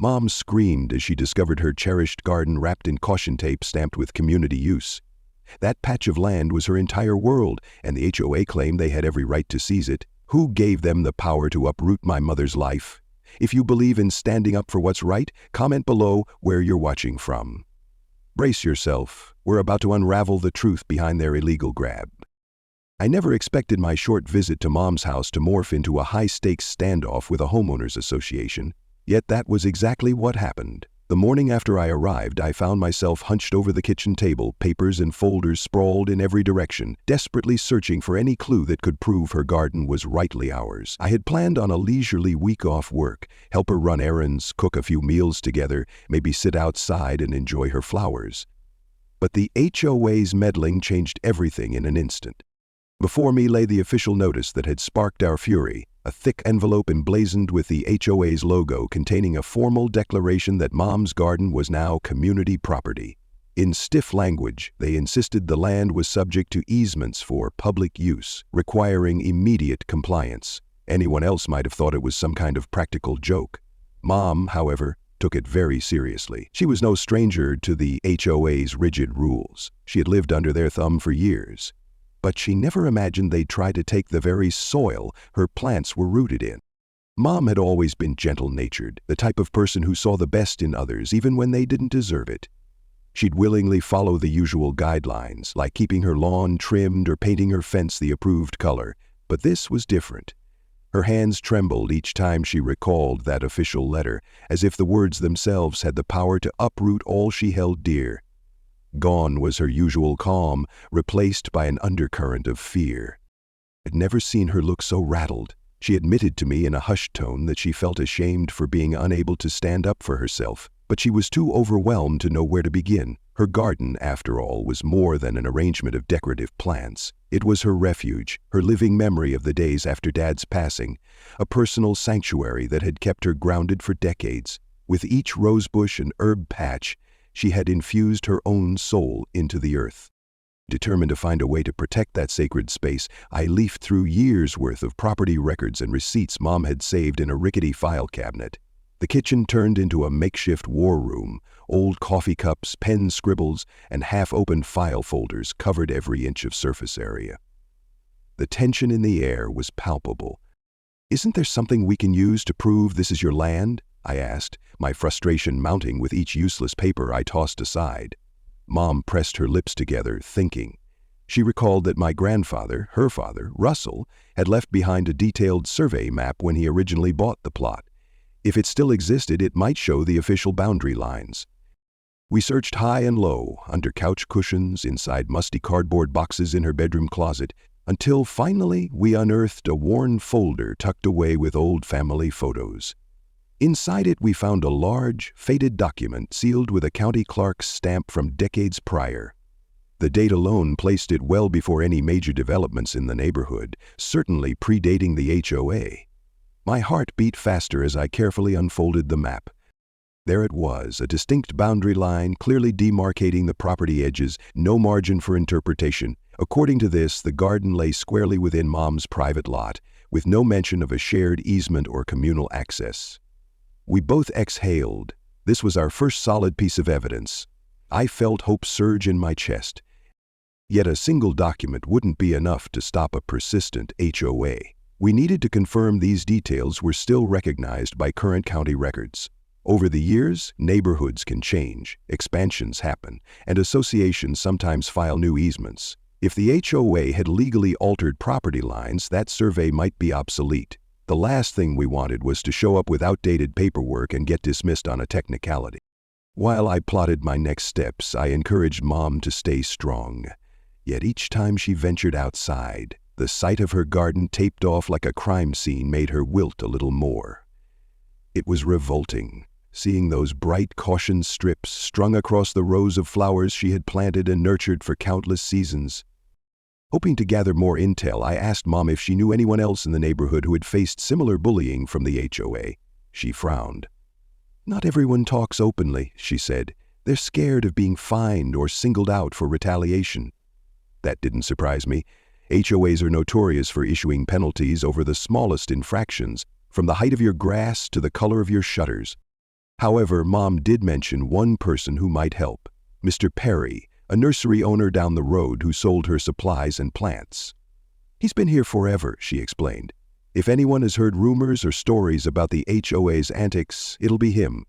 Mom screamed as she discovered her cherished garden wrapped in caution tape stamped with community use. That patch of land was her entire world, and the HOA claimed they had every right to seize it. Who gave them the power to uproot my mother's life? If you believe in standing up for what's right, comment below where you're watching from. Brace yourself. We're about to unravel the truth behind their illegal grab. I never expected my short visit to Mom's house to morph into a high-stakes standoff with a homeowners association, yet that was exactly what happened. The morning after I arrived, I found myself hunched over the kitchen table, papers and folders sprawled in every direction, desperately searching for any clue that could prove her garden was rightly ours. I had planned on a leisurely week off work, help her run errands, cook a few meals together, maybe sit outside and enjoy her flowers. But the HOA's meddling changed everything in an instant. Before me lay the official notice that had sparked our fury, a thick envelope emblazoned with the HOA's logo containing a formal declaration that Mom's garden was now community property. In stiff language, they insisted the land was subject to easements for public use, requiring immediate compliance. Anyone else might have thought it was some kind of practical joke. Mom, however, took it very seriously. She was no stranger to the HOA's rigid rules. She had lived under their thumb for years. But she never imagined they'd try to take the very soil her plants were rooted in. Mom had always been gentle-natured, the type of person who saw the best in others even when they didn't deserve it. She'd willingly follow the usual guidelines, like keeping her lawn trimmed or painting her fence the approved color, but this was different. Her hands trembled each time she recalled that official letter, as if the words themselves had the power to uproot all she held dear. Gone was her usual calm, replaced by an undercurrent of fear. I'd never seen her look so rattled. She admitted to me in a hushed tone that she felt ashamed for being unable to stand up for herself, but she was too overwhelmed to know where to begin. Her garden, after all, was more than an arrangement of decorative plants. It was her refuge, her living memory of the days after Dad's passing, a personal sanctuary that had kept her grounded for decades. With each rosebush and herb patch, she had infused her own soul into the earth. Determined to find a way to protect that sacred space, I leafed through years' worth of property records and receipts Mom had saved in a rickety file cabinet. The kitchen turned into a makeshift war room. Old coffee cups, pen scribbles, and half-opened file folders covered every inch of surface area. The tension in the air was palpable. "Isn't there something we can use to prove this is your land?" I asked, my frustration mounting with each useless paper I tossed aside. Mom pressed her lips together, thinking. She recalled that my grandfather, her father, Russell, had left behind a detailed survey map when he originally bought the plot. If it still existed, it might show the official boundary lines. We searched high and low, under couch cushions, inside musty cardboard boxes in her bedroom closet, until finally we unearthed a worn folder tucked away with old family photos. Inside it, we found a large, faded document sealed with a county clerk's stamp from decades prior. The date alone placed it well before any major developments in the neighborhood, certainly predating the HOA. My heart beat faster as I carefully unfolded the map. There it was, a distinct boundary line clearly demarcating the property edges, no margin for interpretation. According to this, the garden lay squarely within Mom's private lot, with no mention of a shared easement or communal access. We both exhaled. This was our first solid piece of evidence. I felt hope surge in my chest. Yet a single document wouldn't be enough to stop a persistent HOA. We needed to confirm these details were still recognized by current county records. Over the years, neighborhoods can change, expansions happen, and associations sometimes file new easements. If the HOA had legally altered property lines, that survey might be obsolete. The last thing we wanted was to show up with outdated paperwork and get dismissed on a technicality. While I plotted my next steps, I encouraged Mom to stay strong. Yet each time she ventured outside, the sight of her garden taped off like a crime scene made her wilt a little more. It was revolting, seeing those bright caution strips strung across the rows of flowers she had planted and nurtured for countless seasons. Hoping to gather more intel, I asked Mom if she knew anyone else in the neighborhood who had faced similar bullying from the HOA. She frowned. "Not everyone talks openly," she said. "They're scared of being fined or singled out for retaliation." That didn't surprise me. HOAs are notorious for issuing penalties over the smallest infractions, from the height of your grass to the color of your shutters. However, Mom did mention one person who might help, Mr. Perry, a nursery owner down the road who sold her supplies and plants. He's been here forever, she explained. If anyone has heard rumors or stories about the HOA's antics, it'll be him.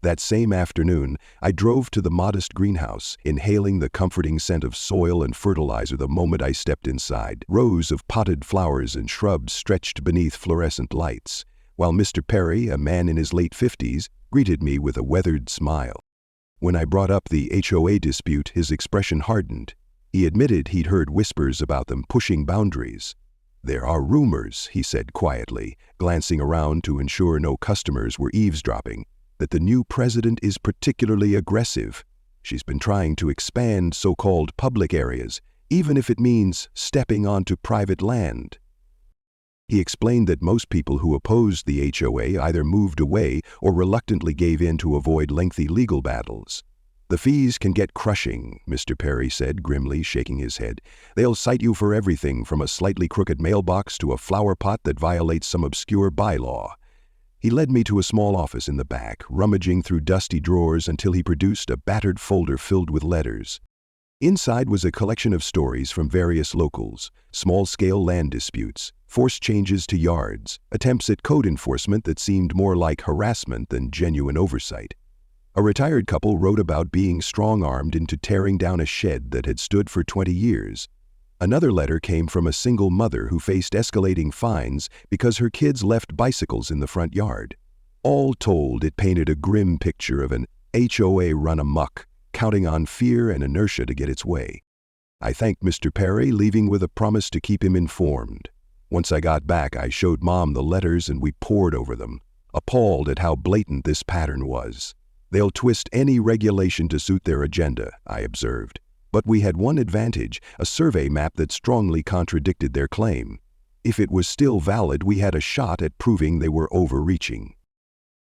That same afternoon, I drove to the modest greenhouse, inhaling the comforting scent of soil and fertilizer the moment I stepped inside. Rows of potted flowers and shrubs stretched beneath fluorescent lights, while Mr. Perry, a man in his late 50s, greeted me with a weathered smile. When I brought up the HOA dispute, his expression hardened. He admitted he'd heard whispers about them pushing boundaries. "There are rumors," he said quietly, glancing around to ensure no customers were eavesdropping, "that the new president is particularly aggressive. She's been trying to expand so-called public areas, even if it means stepping onto private land." He explained that most people who opposed the HOA either moved away or reluctantly gave in to avoid lengthy legal battles. "The fees can get crushing," Mr. Perry said, grimly shaking his head. "They'll cite you for everything from a slightly crooked mailbox to a flower pot that violates some obscure bylaw." He led me to a small office in the back, rummaging through dusty drawers until he produced a battered folder filled with letters. Inside was a collection of stories from various locals, small-scale land disputes, forced changes to yards, attempts at code enforcement that seemed more like harassment than genuine oversight. A retired couple wrote about being strong-armed into tearing down a shed that had stood for 20 years. Another letter came from a single mother who faced escalating fines because her kids left bicycles in the front yard. All told, it painted a grim picture of an HOA run amok, counting on fear and inertia to get its way. I thanked Mr. Perry, leaving with a promise to keep him informed. Once I got back, I showed Mom the letters and we pored over them, appalled at how blatant this pattern was. "They'll twist any regulation to suit their agenda," I observed. But we had one advantage, a survey map that strongly contradicted their claim. If it was still valid, we had a shot at proving they were overreaching.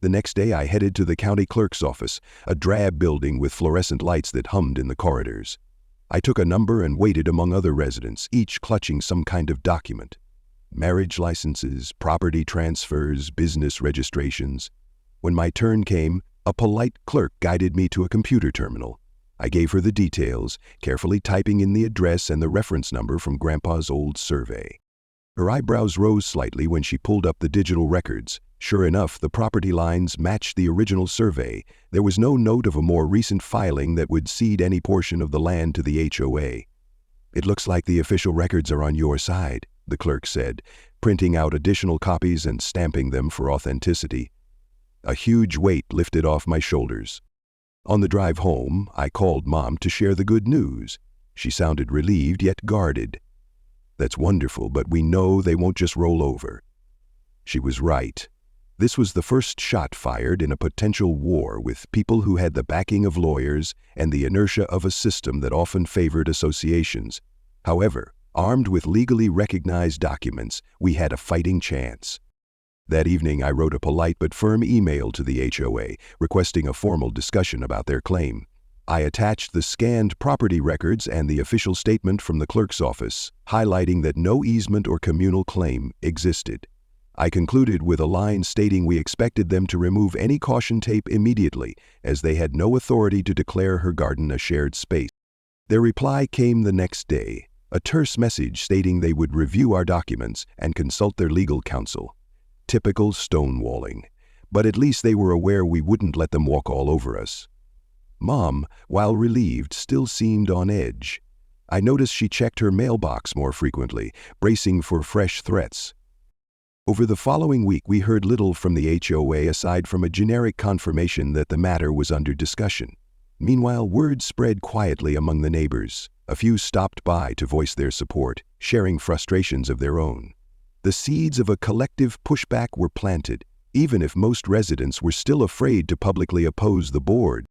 The next day I headed to the county clerk's office, a drab building with fluorescent lights that hummed in the corridors. I took a number and waited among other residents, each clutching some kind of document. Marriage licenses, property transfers, business registrations. When my turn came, a polite clerk guided me to a computer terminal. I gave her the details, carefully typing in the address and the reference number from Grandpa's old survey. Her eyebrows rose slightly when she pulled up the digital records. Sure enough, the property lines matched the original survey. There was no note of a more recent filing that would cede any portion of the land to the HOA. "It looks like the official records are on your side," the clerk said, printing out additional copies and stamping them for authenticity. A huge weight lifted off my shoulders. On the drive home, I called Mom to share the good news. She sounded relieved yet guarded. "That's wonderful, but we know they won't just roll over." She was right. This was the first shot fired in a potential war with people who had the backing of lawyers and the inertia of a system that often favored associations. However, armed with legally recognized documents, we had a fighting chance. That evening, I wrote a polite but firm email to the HOA, requesting a formal discussion about their claim. I attached the scanned property records and the official statement from the clerk's office, highlighting that no easement or communal claim existed. I concluded with a line stating we expected them to remove any caution tape immediately, as they had no authority to declare her garden a shared space. Their reply came the next day, a terse message stating they would review our documents and consult their legal counsel. Typical stonewalling, but at least they were aware we wouldn't let them walk all over us. Mom, while relieved, still seemed on edge. I noticed she checked her mailbox more frequently, bracing for fresh threats. Over the following week, we heard little from the HOA aside from a generic confirmation that the matter was under discussion. Meanwhile, word spread quietly among the neighbors. A few stopped by to voice their support, sharing frustrations of their own. The seeds of a collective pushback were planted, even if most residents were still afraid to publicly oppose the board.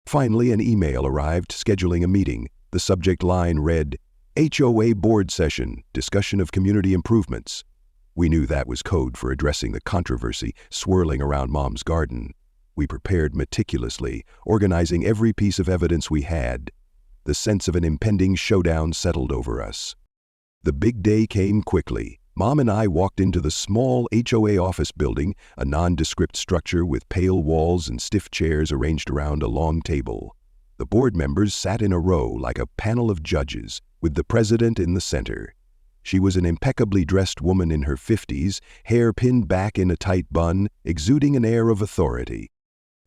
Finally, an email arrived scheduling a meeting. The subject line read, "HOA Board Session, Discussion of Community Improvements." We knew that was code for addressing the controversy swirling around Mom's garden. We prepared meticulously, organizing every piece of evidence we had. The sense of an impending showdown settled over us. The big day came quickly. Mom and I walked into the small HOA office building, a nondescript structure with pale walls and stiff chairs arranged around a long table. The board members sat in a row like a panel of judges, with the president in the center. She was an impeccably dressed woman in her 50s, hair pinned back in a tight bun, exuding an air of authority.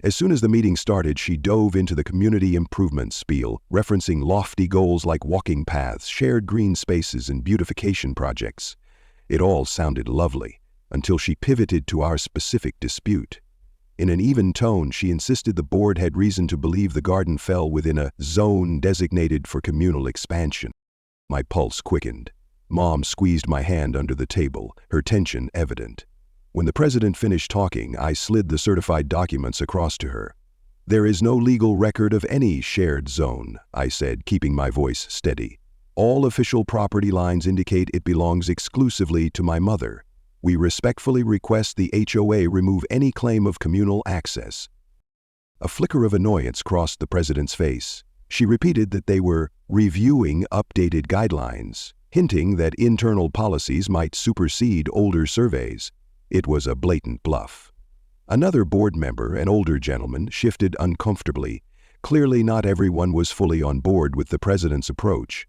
As soon as the meeting started, she dove into the community improvement spiel, referencing lofty goals like walking paths, shared green spaces, and beautification projects. It all sounded lovely, until she pivoted to our specific dispute. In an even tone, she insisted the board had reason to believe the garden fell within a zone designated for communal expansion. My pulse quickened. Mom squeezed my hand under the table, her tension evident. When the president finished talking, I slid the certified documents across to her. "There is no legal record of any shared zone," I said, keeping my voice steady. "All official property lines indicate it belongs exclusively to my mother. We respectfully request the HOA remove any claim of communal access." A flicker of annoyance crossed the president's face. She repeated that they were reviewing updated guidelines, hinting that internal policies might supersede older surveys. It was a blatant bluff. Another board member, an older gentleman, shifted uncomfortably. Clearly not everyone was fully on board with the president's approach.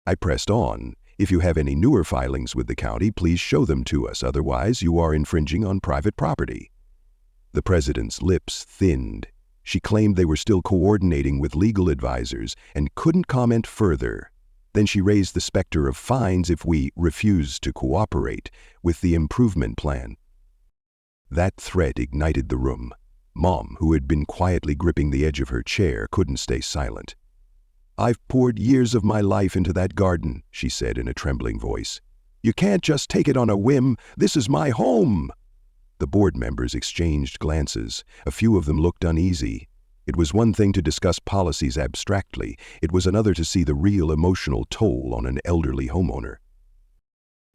I pressed on. "If you have any newer filings with the county, please show them to us. Otherwise, you are infringing on private property." The president's lips thinned. She claimed they were still coordinating with legal advisors and couldn't comment further. Then she raised the specter of fines if we refused to cooperate with the improvement plan. That threat ignited the room. Mom, who had been quietly gripping the edge of her chair, couldn't stay silent. "I've poured years of my life into that garden," she said in a trembling voice. "You can't just take it on a whim. This is my home." The board members exchanged glances. A few of them looked uneasy. It was one thing to discuss policies abstractly. It was another to see the real emotional toll on an elderly homeowner.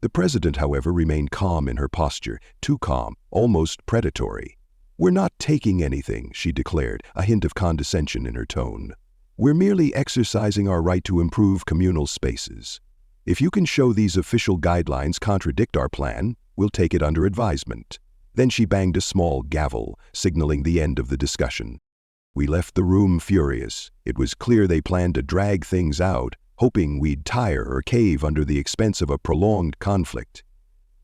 The president, however, remained calm in her posture, too calm, almost predatory. "We're not taking anything," she declared, a hint of condescension in her tone. "We're merely exercising our right to improve communal spaces. If you can show these official guidelines contradict our plan, we'll take it under advisement." Then she banged a small gavel, signaling the end of the discussion. We left the room furious. It was clear they planned to drag things out, hoping we'd tire or cave under the expense of a prolonged conflict.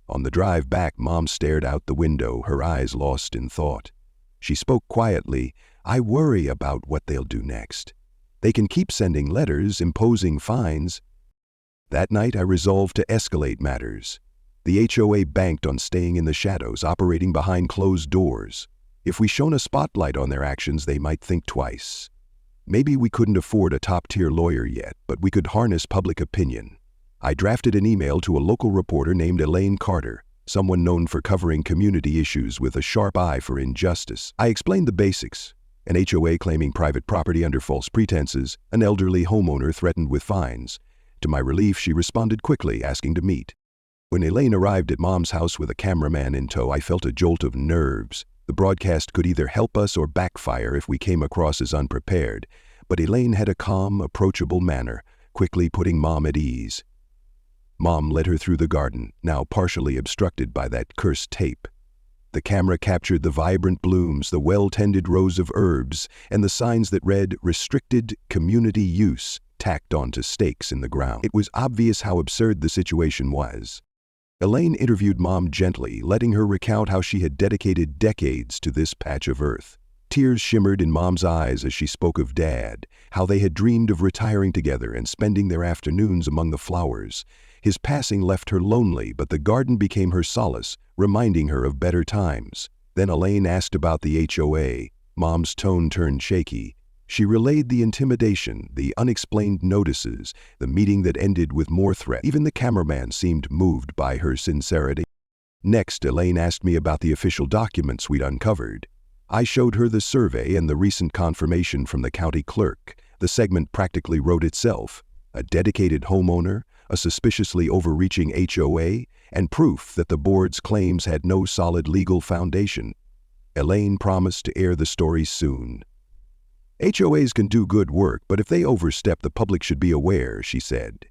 On the drive back, Mom stared out the window, her eyes lost in thought. She spoke quietly. "I worry about what they'll do next. They can keep sending letters, imposing fines." That night, I resolved to escalate matters. The HOA banked on staying in the shadows, operating behind closed doors. If we shone a spotlight on their actions, they might think twice. Maybe we couldn't afford a top-tier lawyer yet, but we could harness public opinion. I drafted an email to a local reporter named Elaine Carter, someone known for covering community issues with a sharp eye for injustice. I explained the basics: an HOA claiming private property under false pretenses, an elderly homeowner threatened with fines. To my relief, she responded quickly, asking to meet. When Elaine arrived at Mom's house with a cameraman in tow, I felt a jolt of nerves. The broadcast could either help us or backfire if we came across as unprepared, but Elaine had a calm, approachable manner, quickly putting Mom at ease. Mom led her through the garden, now partially obstructed by that cursed tape. The camera captured the vibrant blooms, the well-tended rows of herbs, and the signs that read "Restricted Community Use" tacked onto stakes in the ground. It was obvious how absurd the situation was. Elaine interviewed Mom gently, letting her recount how she had dedicated decades to this patch of earth. Tears shimmered in Mom's eyes as she spoke of Dad, how they had dreamed of retiring together and spending their afternoons among the flowers. His passing left her lonely, but the garden became her solace, reminding her of better times. Then Elaine asked about the HOA. Mom's tone turned shaky. She relayed the intimidation, the unexplained notices, the meeting that ended with more threats. Even the cameraman seemed moved by her sincerity. Next, Elaine asked me about the official documents we'd uncovered. I showed her the survey and the recent confirmation from the county clerk. The segment practically wrote itself: a dedicated homeowner, a suspiciously overreaching HOA, and proof that the board's claims had no solid legal foundation. Elaine promised to air the story soon. "HOAs can do good work, but if they overstep, the public should be aware," she said.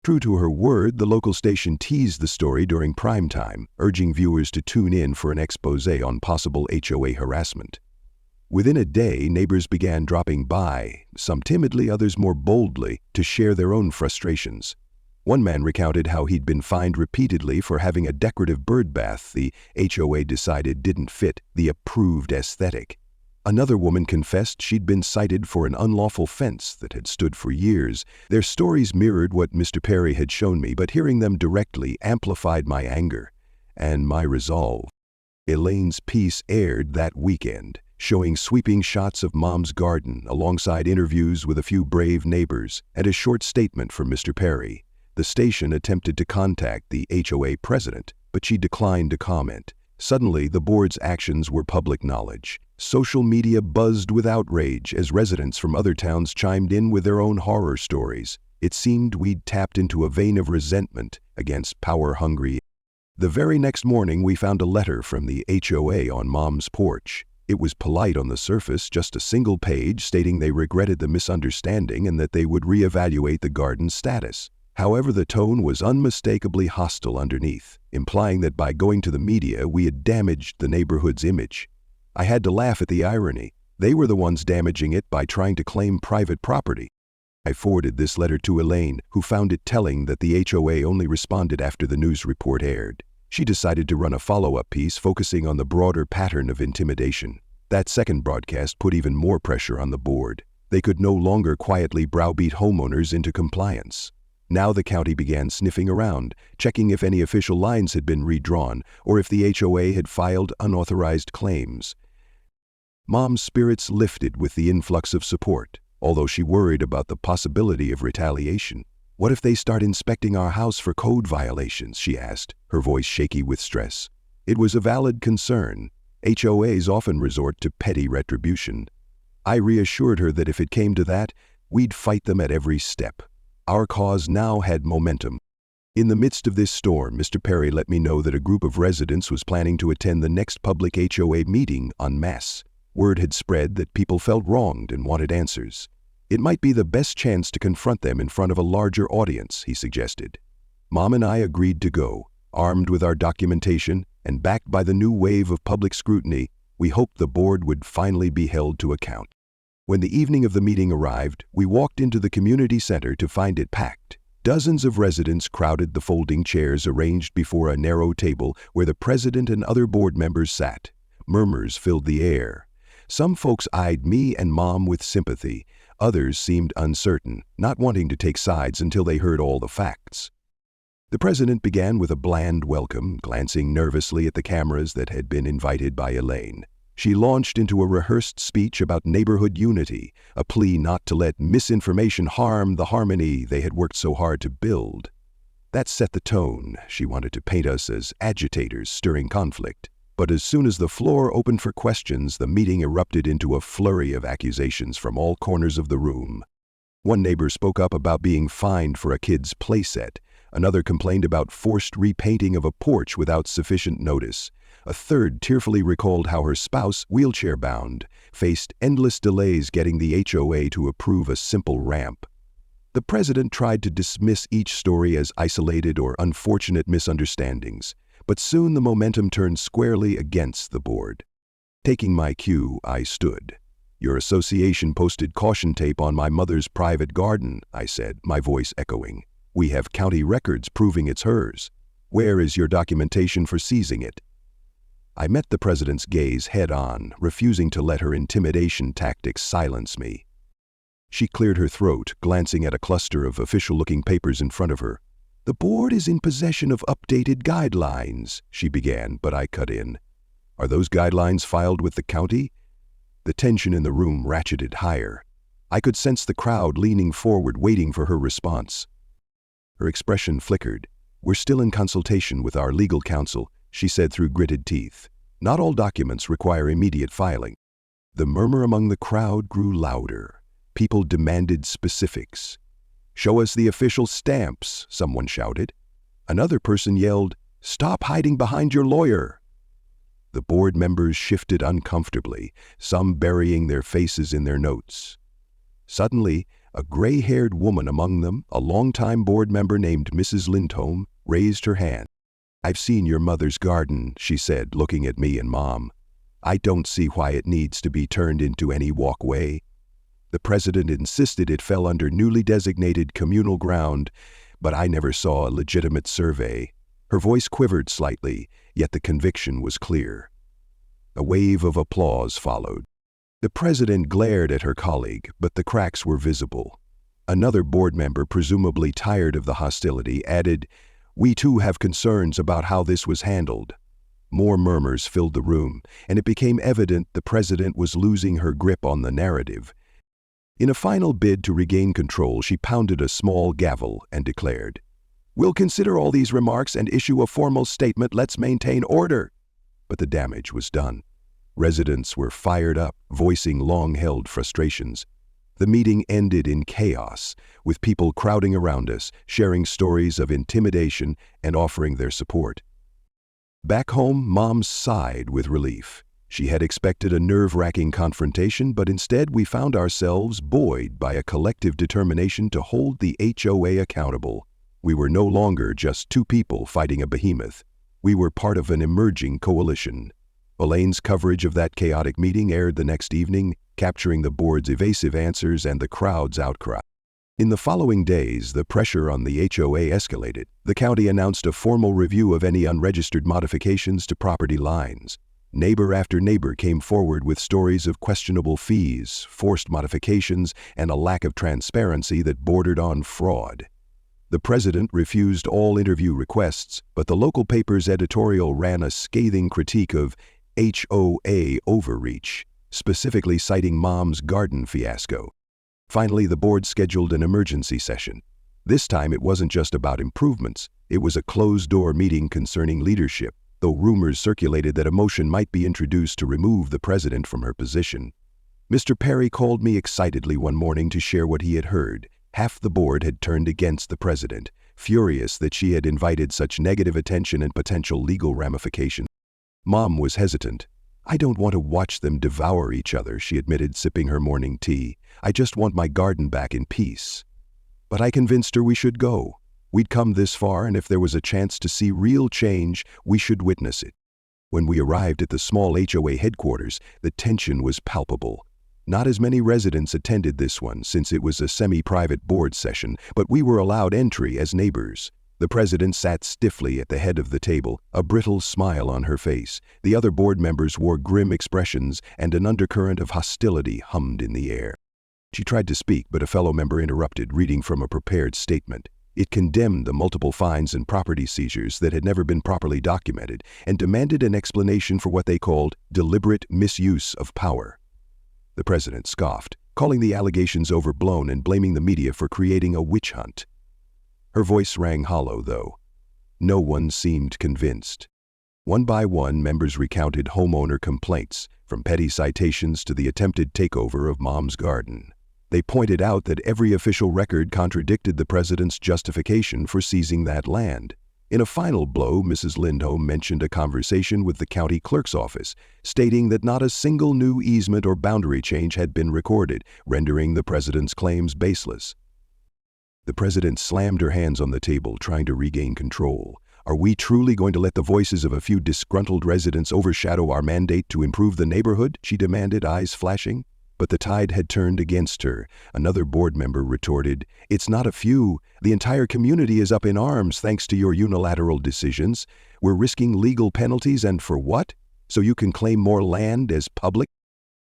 True to her word, the local station teased the story during prime time, urging viewers to tune in for an exposé on possible HOA harassment. Within a day, neighbors began dropping by, some timidly, others more boldly, to share their own frustrations. One man recounted how he'd been fined repeatedly for having a decorative bird bath the HOA decided didn't fit the approved aesthetic. Another woman confessed she'd been cited for an unlawful fence that had stood for years. Their stories mirrored what Mr. Perry had shown me, but hearing them directly amplified my anger and my resolve. Elaine's piece aired that weekend, showing sweeping shots of Mom's garden alongside interviews with a few brave neighbors and a short statement from Mr. Perry. The station attempted to contact the HOA president, but she declined to comment. Suddenly, the board's actions were public knowledge. Social media buzzed with outrage as residents from other towns chimed in with their own horror stories. It seemed we'd tapped into a vein of resentment against power-hungry. The very next morning, we found a letter from the HOA on Mom's porch. It was polite on the surface, just a single page stating they regretted the misunderstanding and that they would reevaluate the garden's status. However, the tone was unmistakably hostile underneath, implying that by going to the media, we had damaged the neighborhood's image. I had to laugh at the irony. They were the ones damaging it by trying to claim private property. I forwarded this letter to Elaine, who found it telling that the HOA only responded after the news report aired. She decided to run a follow-up piece focusing on the broader pattern of intimidation. That second broadcast put even more pressure on the board. They could no longer quietly browbeat homeowners into compliance. Now the county began sniffing around, checking if any official lines had been redrawn or if the HOA had filed unauthorized claims. Mom's spirits lifted with the influx of support, although she worried about the possibility of retaliation. "What if they start inspecting our house for code violations?" she asked, her voice shaky with stress. It was a valid concern. HOAs often resort to petty retribution. I reassured her that if it came to that, we'd fight them at every step. Our cause now had momentum. In the midst of this storm, Mr. Perry let me know that a group of residents was planning to attend the next public HOA meeting en masse. Word had spread that people felt wronged and wanted answers. It might be the best chance to confront them in front of a larger audience, he suggested. Mom and I agreed to go. Armed with our documentation and backed by the new wave of public scrutiny, we hoped the board would finally be held to account. When the evening of the meeting arrived, we walked into the community center to find it packed. Dozens of residents crowded the folding chairs arranged before a narrow table where the president and other board members sat. Murmurs filled the air. Some folks eyed me and Mom with sympathy. Others seemed uncertain, not wanting to take sides until they heard all the facts. The president began with a bland welcome, glancing nervously at the cameras that had been invited by Elaine. She launched into a rehearsed speech about neighborhood unity, a plea not to let misinformation harm the harmony they had worked so hard to build. That set the tone. She wanted to paint us as agitators stirring conflict. But as soon as the floor opened for questions, the meeting erupted into a flurry of accusations from all corners of the room. One neighbor spoke up about being fined for a kid's playset. Another complained about forced repainting of a porch without sufficient notice. A third tearfully recalled how her spouse, wheelchair-bound, faced endless delays getting the HOA to approve a simple ramp. The president tried to dismiss each story as isolated or unfortunate misunderstandings, but soon the momentum turned squarely against the board. Taking my cue, I stood. "Your association posted caution tape on my mother's private garden," I said, my voice echoing. "We have county records proving it's hers. Where is your documentation for seizing it?" I met the president's gaze head-on, refusing to let her intimidation tactics silence me. She cleared her throat, glancing at a cluster of official-looking papers in front of her. "The board is in possession of updated guidelines," she began, but I cut in. "Are those guidelines filed with the county?" The tension in the room ratcheted higher. I could sense the crowd leaning forward, waiting for her response. Her expression flickered. "We're still in consultation with our legal counsel," she said through gritted teeth. "Not all documents require immediate filing." The murmur among the crowd grew louder. People demanded specifics. "Show us the official stamps," someone shouted. Another person yelled, "Stop hiding behind your lawyer." The board members shifted uncomfortably, some burying their faces in their notes. Suddenly, A gray-haired woman among them, a longtime board member named Mrs. Lindholm, raised her hand. "I've seen your mother's garden," she said, looking at me and Mom. "I don't see why it needs to be turned into any walkway." The president insisted it fell under newly designated communal ground, but I never saw a legitimate survey. Her voice quivered slightly, yet the conviction was clear. A wave of applause followed. The president glared at her colleague, but the cracks were visible. Another board member, presumably tired of the hostility, added, "We too have concerns about how this was handled." More murmurs filled the room, and it became evident the president was losing her grip on the narrative. In a final bid to regain control, she pounded a small gavel and declared, "We'll consider all these remarks and issue a formal statement. Let's maintain order." But the damage was done. Residents were fired up, voicing long-held frustrations. The meeting ended in chaos, with people crowding around us, sharing stories of intimidation and offering their support. Back home, Mom sighed with relief. She had expected a nerve-wracking confrontation, but instead we found ourselves buoyed by a collective determination to hold the HOA accountable. We were no longer just two people fighting a behemoth. We were part of an emerging coalition. Elaine's coverage of that chaotic meeting aired the next evening, capturing the board's evasive answers and the crowd's outcry. In the following days, the pressure on the HOA escalated. The county announced a formal review of any unregistered modifications to property lines. Neighbor after neighbor came forward with stories of questionable fees, forced modifications, and a lack of transparency that bordered on fraud. The president refused all interview requests, but the local paper's editorial ran a scathing critique of HOA overreach, specifically citing Mom's garden fiasco. Finally, the board scheduled an emergency session. This time it wasn't just about improvements, it was a closed-door meeting concerning leadership, though rumors circulated that a motion might be introduced to remove the president from her position. Mr. Perry called me excitedly one morning to share what he had heard. Half the board had turned against the president, furious that she had invited such negative attention and potential legal ramifications. Mom was hesitant. "I don't want to watch them devour each other," she admitted, sipping her morning tea. "I just want my garden back in peace." But I convinced her we should go. We'd come this far, and if there was a chance to see real change, we should witness it. When we arrived at the small HOA headquarters, the tension was palpable. Not as many residents attended this one, since it was a semi-private board session, but we were allowed entry as neighbors. The president sat stiffly at the head of the table, a brittle smile on her face. The other board members wore grim expressions, and an undercurrent of hostility hummed in the air. She tried to speak, but a fellow member interrupted, reading from a prepared statement. It condemned the multiple fines and property seizures that had never been properly documented, and demanded an explanation for what they called deliberate misuse of power. The president scoffed, calling the allegations overblown and blaming the media for creating a witch hunt. Her voice rang hollow, though. No one seemed convinced. One by one, members recounted homeowner complaints, from petty citations to the attempted takeover of Mom's garden. They pointed out that every official record contradicted the president's justification for seizing that land. In a final blow, Mrs. Lindholm mentioned a conversation with the county clerk's office, stating that not a single new easement or boundary change had been recorded, rendering the president's claims baseless. The president slammed her hands on the table, trying to regain control. "Are we truly going to let the voices of a few disgruntled residents overshadow our mandate to improve the neighborhood?" she demanded, eyes flashing. But the tide had turned against her. Another board member retorted, "It's not a few. The entire community is up in arms thanks to your unilateral decisions. We're risking legal penalties, and for what? So you can claim more land as public?"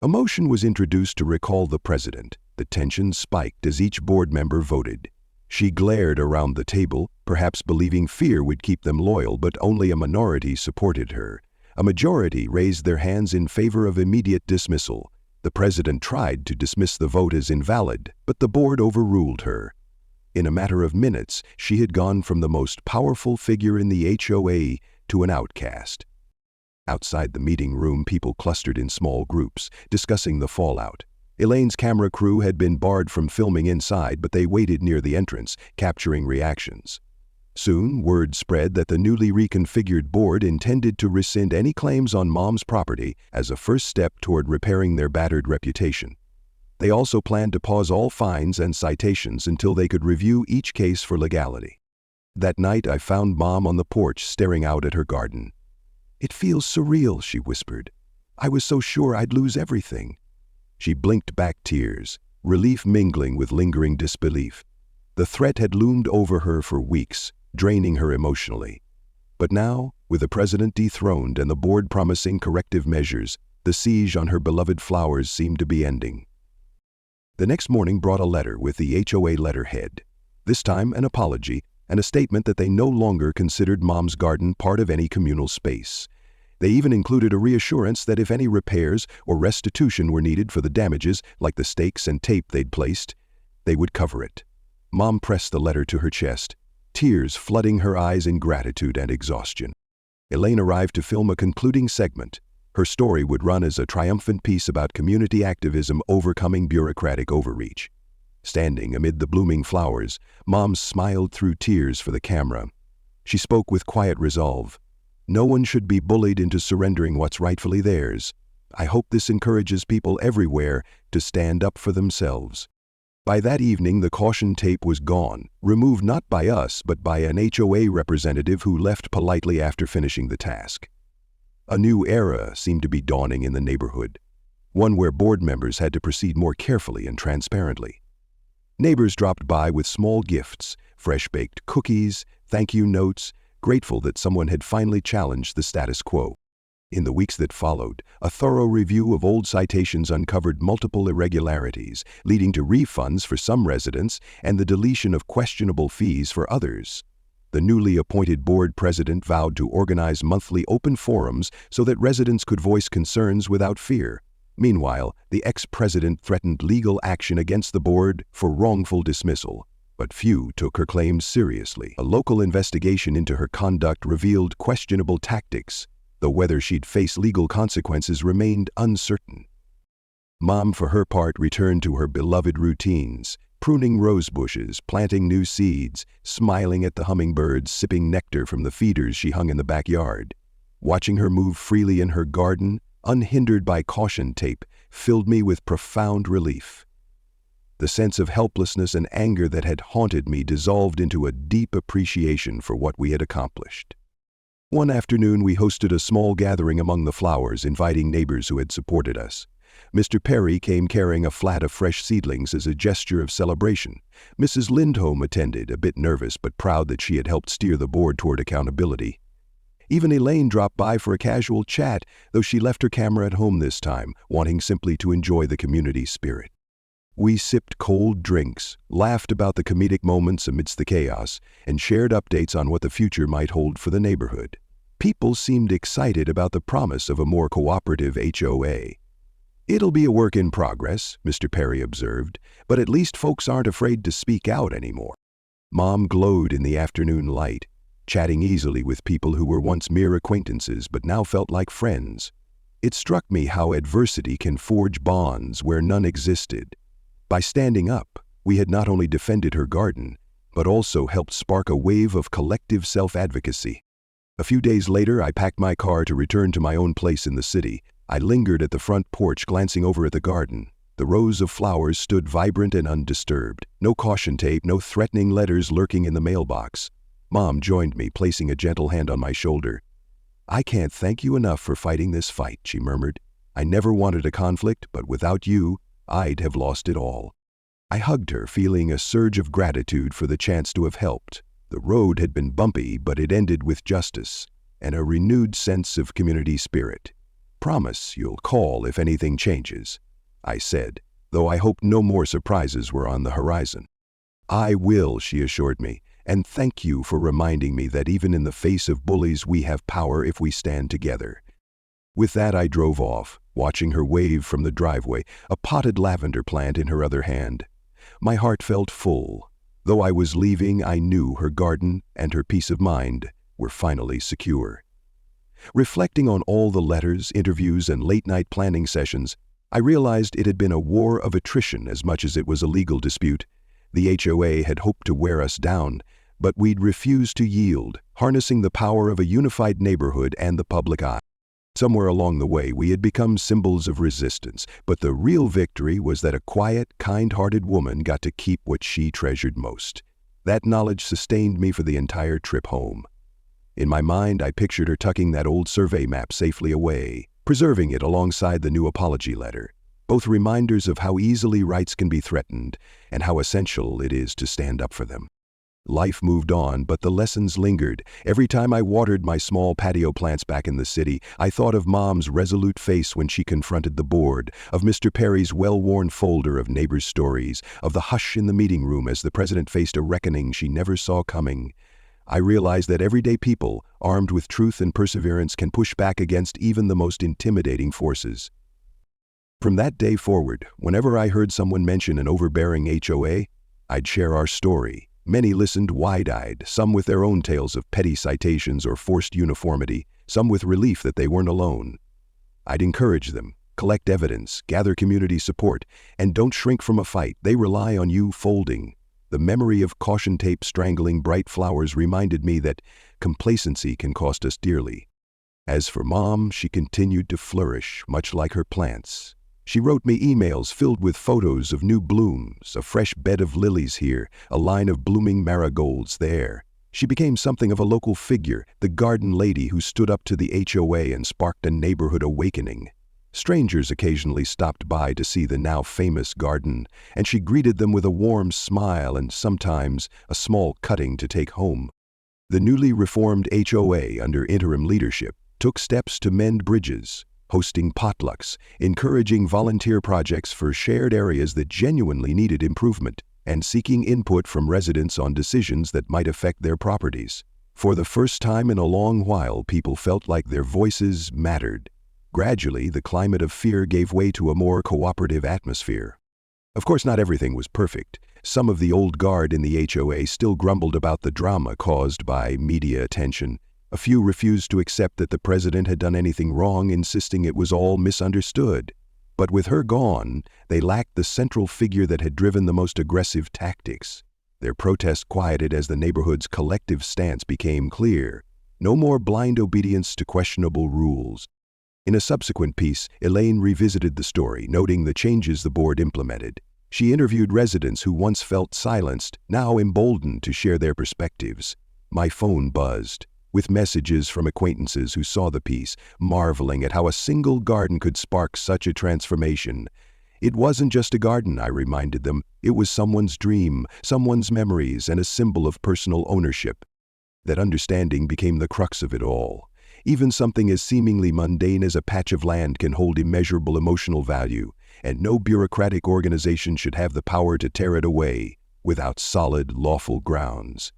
A motion was introduced to recall the president. The tension spiked as each board member voted. She glared around the table, perhaps believing fear would keep them loyal, but only a minority supported her. A majority raised their hands in favor of immediate dismissal. The president tried to dismiss the vote as invalid, but the board overruled her. In a matter of minutes, she had gone from the most powerful figure in the HOA to an outcast. Outside the meeting room, people clustered in small groups, discussing the fallout. Elaine's camera crew had been barred from filming inside, but they waited near the entrance, capturing reactions. Soon, word spread that the newly reconfigured board intended to rescind any claims on Mom's property as a first step toward repairing their battered reputation. They also planned to pause all fines and citations until they could review each case for legality. That night, I found Mom on the porch staring out at her garden. "It feels surreal," she whispered. "I was so sure I'd lose everything." She blinked back tears, relief mingling with lingering disbelief. The threat had loomed over her for weeks, draining her emotionally. But now, with the president dethroned and the board promising corrective measures, the siege on her beloved flowers seemed to be ending. The next morning brought a letter with the HOA letterhead. This time an apology and a statement that they no longer considered Mom's garden part of any communal space. They even included a reassurance that if any repairs or restitution were needed for the damages, like the stakes and tape they'd placed, they would cover it. Mom pressed the letter to her chest, tears flooding her eyes in gratitude and exhaustion. Elaine arrived to film a concluding segment. Her story would run as a triumphant piece about community activism overcoming bureaucratic overreach. Standing amid the blooming flowers, Mom smiled through tears for the camera. She spoke with quiet resolve. "No one should be bullied into surrendering what's rightfully theirs. I hope this encourages people everywhere to stand up for themselves." By that evening, the caution tape was gone, removed not by us, but by an HOA representative who left politely after finishing the task. A new era seemed to be dawning in the neighborhood, one where board members had to proceed more carefully and transparently. Neighbors dropped by with small gifts, fresh-baked cookies, thank-you notes, grateful that someone had finally challenged the status quo. In the weeks that followed, a thorough review of old citations uncovered multiple irregularities, leading to refunds for some residents and the deletion of questionable fees for others. The newly appointed board president vowed to organize monthly open forums so that residents could voice concerns without fear. Meanwhile, the ex-president threatened legal action against the board for wrongful dismissal, but few took her claims seriously. A local investigation into her conduct revealed questionable tactics, though whether she'd face legal consequences remained uncertain. Mom, for her part, returned to her beloved routines, pruning rose bushes, planting new seeds, smiling at the hummingbirds, sipping nectar from the feeders she hung in the backyard. Watching her move freely in her garden, unhindered by caution tape, filled me with profound relief. The sense of helplessness and anger that had haunted me dissolved into a deep appreciation for what we had accomplished. One afternoon, we hosted a small gathering among the flowers, inviting neighbors who had supported us. Mr. Perry came carrying a flat of fresh seedlings as a gesture of celebration. Mrs. Lindholm attended, a bit nervous but proud that she had helped steer the board toward accountability. Even Elaine dropped by for a casual chat, though she left her camera at home this time, wanting simply to enjoy the community spirit. We sipped cold drinks, laughed about the comedic moments amidst the chaos, and shared updates on what the future might hold for the neighborhood. People seemed excited about the promise of a more cooperative HOA. "It'll be a work in progress," Mr. Perry observed, "but at least folks aren't afraid to speak out anymore." Mom glowed in the afternoon light, chatting easily with people who were once mere acquaintances but now felt like friends. It struck me how adversity can forge bonds where none existed. By standing up, we had not only defended her garden, but also helped spark a wave of collective self-advocacy. A few days later, I packed my car to return to my own place in the city. I lingered at the front porch, glancing over at the garden. The rows of flowers stood vibrant and undisturbed. No caution tape, no threatening letters lurking in the mailbox. Mom joined me, placing a gentle hand on my shoulder. "I can't thank you enough for fighting this fight," she murmured. "I never wanted a conflict, but without you, I'd have lost it all." I hugged her, feeling a surge of gratitude for the chance to have helped. The road had been bumpy, but it ended with justice and a renewed sense of community spirit. "Promise you'll call if anything changes," I said, though I hoped no more surprises were on the horizon. "I will," she assured me, "and thank you for reminding me that even in the face of bullies, we have power if we stand together." With that, I drove off, watching her wave from the driveway, a potted lavender plant in her other hand. My heart felt full. Though I was leaving, I knew her garden and her peace of mind were finally secure. Reflecting on all the letters, interviews, and late-night planning sessions, I realized it had been a war of attrition as much as it was a legal dispute. The HOA had hoped to wear us down, but we'd refused to yield, harnessing the power of a unified neighborhood and the public eye. Somewhere along the way, we had become symbols of resistance, but the real victory was that a quiet, kind-hearted woman got to keep what she treasured most. That knowledge sustained me for the entire trip home. In my mind, I pictured her tucking that old survey map safely away, preserving it alongside the new apology letter, both reminders of how easily rights can be threatened and how essential it is to stand up for them. Life moved on, but the lessons lingered. Every time I watered my small patio plants back in the city, I thought of Mom's resolute face when she confronted the board, of Mr. Perry's well-worn folder of neighbors' stories, of the hush in the meeting room as the president faced a reckoning she never saw coming. I realized that everyday people, armed with truth and perseverance, can push back against even the most intimidating forces. From that day forward, whenever I heard someone mention an overbearing HOA, I'd share our story. Many listened wide-eyed, some with their own tales of petty citations or forced uniformity, some with relief that they weren't alone. I'd encourage them, collect evidence, gather community support, and don't shrink from a fight. They rely on you folding. The memory of caution tape strangling bright flowers reminded me that complacency can cost us dearly. As for Mom, she continued to flourish, much like her plants. She wrote me emails filled with photos of new blooms, a fresh bed of lilies here, a line of blooming marigolds there. She became something of a local figure, the garden lady who stood up to the HOA and sparked a neighborhood awakening. Strangers occasionally stopped by to see the now famous garden, and she greeted them with a warm smile and sometimes a small cutting to take home. The newly reformed HOA, under interim leadership, took steps to mend bridges, hosting potlucks, encouraging volunteer projects for shared areas that genuinely needed improvement, and seeking input from residents on decisions that might affect their properties. For the first time in a long while, people felt like their voices mattered. Gradually, the climate of fear gave way to a more cooperative atmosphere. Of course, not everything was perfect. Some of the old guard in the HOA still grumbled about the drama caused by media attention. A few refused to accept that the president had done anything wrong, insisting it was all misunderstood. But with her gone, they lacked the central figure that had driven the most aggressive tactics. Their protest quieted as the neighborhood's collective stance became clear. No more blind obedience to questionable rules. In a subsequent piece, Elaine revisited the story, noting the changes the board implemented. She interviewed residents who once felt silenced, now emboldened to share their perspectives. My phone buzzed with messages from acquaintances who saw the piece, marveling at how a single garden could spark such a transformation. It wasn't just a garden, I reminded them. It was someone's dream, someone's memories, and a symbol of personal ownership. That understanding became the crux of it all. Even something as seemingly mundane as a patch of land can hold immeasurable emotional value, and no bureaucratic organization should have the power to tear it away without solid, lawful grounds.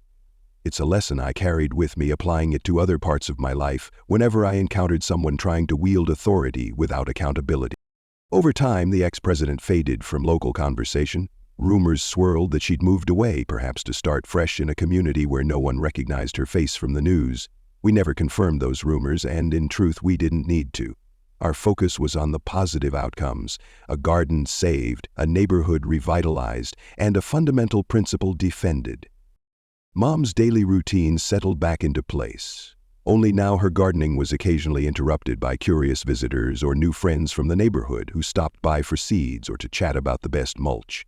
It's a lesson I carried with me, applying it to other parts of my life whenever I encountered someone trying to wield authority without accountability. Over time, the ex-president faded from local conversation. Rumors swirled that she'd moved away, perhaps to start fresh in a community where no one recognized her face from the news. We never confirmed those rumors, and in truth, we didn't need to. Our focus was on the positive outcomes: a garden saved, a neighborhood revitalized, and a fundamental principle defended. Mom's daily routine settled back into place. Only now her gardening was occasionally interrupted by curious visitors or new friends from the neighborhood who stopped by for seeds or to chat about the best mulch.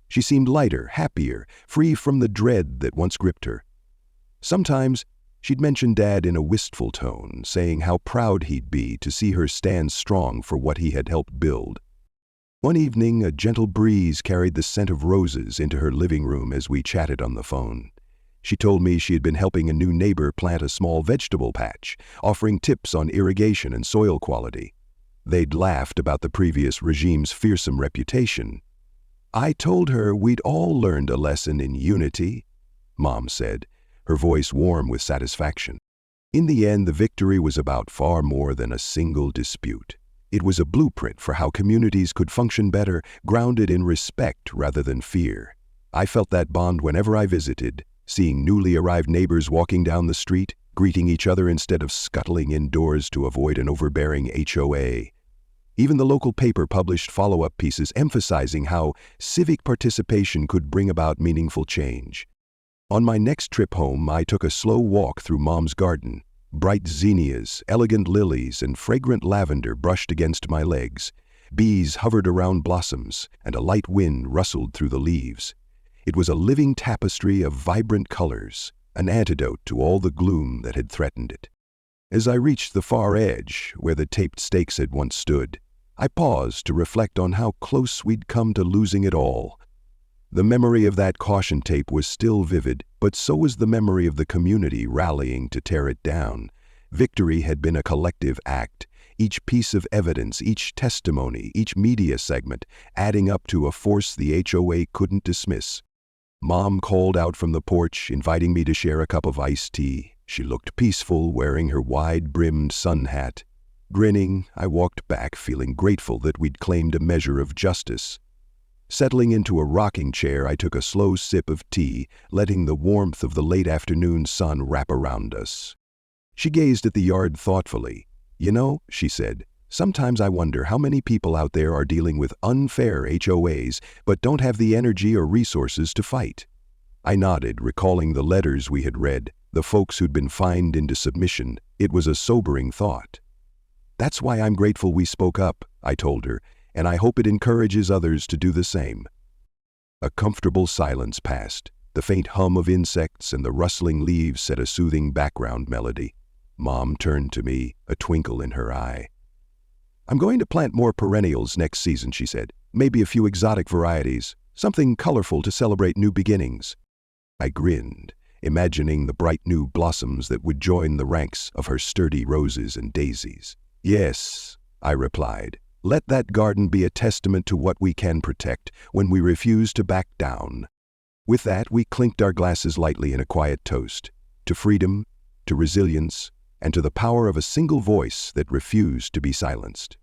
She seemed lighter, happier, free from the dread that once gripped her. Sometimes she'd mention Dad in a wistful tone, saying how proud he'd be to see her stand strong for what he had helped build. One evening, a gentle breeze carried the scent of roses into her living room as we chatted on the phone. She told me she had been helping a new neighbor plant a small vegetable patch, offering tips on irrigation and soil quality. They'd laughed about the previous regime's fearsome reputation. I told her we'd all learned a lesson in unity, Mom said, her voice warm with satisfaction. In the end, the victory was about far more than a single dispute. It was a blueprint for how communities could function better, grounded in respect rather than fear. I felt that bond whenever I visited, seeing newly arrived neighbors walking down the street, greeting each other instead of scuttling indoors to avoid an overbearing HOA. Even the local paper published follow-up pieces emphasizing how civic participation could bring about meaningful change. On my next trip home, I took a slow walk through Mom's garden, Bright zinnias, elegant lilies, and fragrant lavender brushed against my legs. Bees hovered around blossoms, and a light wind rustled through the leaves. It was a living tapestry of vibrant colors, an antidote to all the gloom that had threatened it. As I reached the far edge, where the taped stakes had once stood, I paused to reflect on how close we'd come to losing it all. The memory of that caution tape was still vivid, but so was the memory of the community rallying to tear it down. Victory had been a collective act, each piece of evidence, each testimony, each media segment, adding up to a force the HOA couldn't dismiss. Mom called out from the porch, inviting me to share a cup of iced tea. She looked peaceful, wearing her wide-brimmed sun hat. Grinning, I walked back, feeling grateful that we'd claimed a measure of justice. Settling into a rocking chair, I took a slow sip of tea, letting the warmth of the late afternoon sun wrap around us. She gazed at the yard thoughtfully. "You know," she said, "sometimes I wonder how many people out there are dealing with unfair HOAs but don't have the energy or resources to fight." I nodded, recalling the letters we had read, the folks who'd been fined into submission. It was a sobering thought. "That's why I'm grateful we spoke up," I told her, "and I hope it encourages others to do the same." A comfortable silence passed. The faint hum of insects and the rustling leaves set a soothing background melody. Mom turned to me, a twinkle in her eye. "I'm going to plant more perennials next season," she said. "Maybe a few exotic varieties, something colorful to celebrate new beginnings." I grinned, imagining the bright new blossoms that would join the ranks of her sturdy roses and daisies. "Yes," I replied. "Let that garden be a testament to what we can protect when we refuse to back down." With that, we clinked our glasses lightly in a quiet toast. To freedom, to resilience, and to the power of a single voice that refused to be silenced.